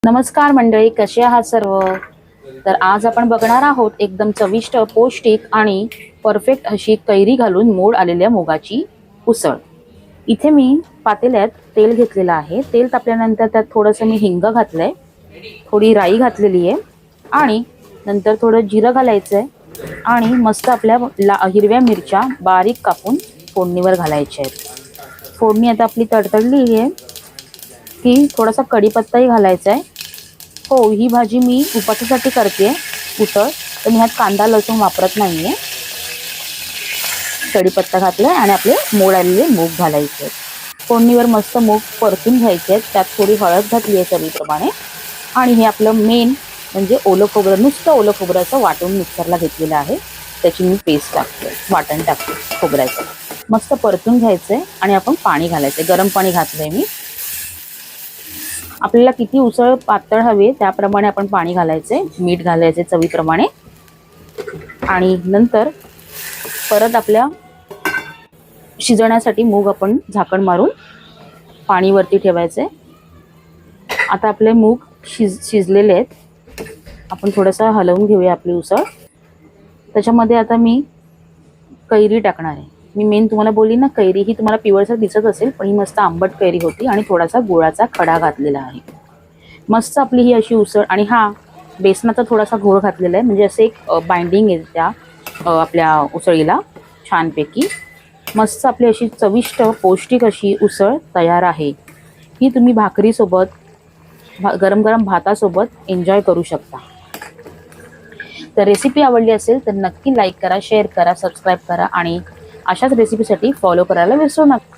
नमस्कार मंडळी, कसे आहात सर्व? तर आज आपण बघणार आहोत एकदम चविष्ट, पौष्टिक आणि परफेक्ट अशी कैरी घालून मोड आलेल्या मुगाची उसळ. इथे मी पातेल्यात तेल घेतलेलं आहे. तेल तापल्यानंतर त्यात थोडंसं मी हिंग घातलंय, थोडी राई घातलेली आहे आणि नंतर थोडं जिरं घालायचंय आणि मस्त आपल्या हिरव्या मिरच्या बारीक कापून फोडणीवर घालायच्या आहेत. फोडणी आता आपली तडतडली आहे की थोडासा कढीपत्ताही घालायचा आहे. हो, ही भाजी मी उपासासाठी करते उसळ, तर मी ह्यात कांदा लसूण वापरत नाहीये. कढीपत्ता घातलाय आणि आपले मोड आलेले मूग घालायचे. फोडणीवर मस्त मूग परतून घ्यायचे आहेत. त्यात थोडी हळद घातली आहे चवीप्रमाणे आणि हे आपलं मेन म्हणजे ओलं खोबरं, नुसतं ओलं खोबऱ्याचं वाटून मिक्सरला घेतलेलं आहे. त्याची मी पेस्ट टाकते, वाटण टाकते खोबऱ्याचं. मस्त परतून घ्यायचंय आणि आपण पाणी घालायचंय. गरम पाणी घातलंय मी. आपल्याला किती उसळ पातळ हवे त्याप्रमाणे आपण पाणी घालायचे, मीठ घालायचे चवीप्रमाणे आणि नंतर परत आपल्या शिजण्यासाठी मूग आपण झाकण मारून पाणी वरती ठेवायचे. आता आपले मूग शिजलेले आहेत. आपण थोडंसं हलवून घेऊया आपली उसळ. त्याच्यामध्ये आता मी कैरी टाकणार आहे. मी मेन तुम्हाला बोलली ना, कैरी ही तुम्हाला पिवळसर दिसत असेल, पण ही मस्त आंबट कैरी होती आणि थोडासा गुळाचा खडा घातलेला आहे. मस्त आपली ही अशी उसळ. आणि हा बेसनाचा थोडासा घोळ घातलेला आहे, म्हणजे असे एक बाइंडिंग आहे त्या आपल्या उसळीला छानपैकी. मस्त आपली अशी चविष्ट पौष्टिक अशी उसळ तयार आहे. ही तुम्ही भाकरीसोबत, गरम गरम भातासोबत एन्जॉय करू शकता. तर रेसिपी आवडली असेल तर नक्की लाईक करा, शेअर करा, सबस्क्राईब करा आणि अशाच रेसिपीसाठी फॉलो करायला विसरू नका.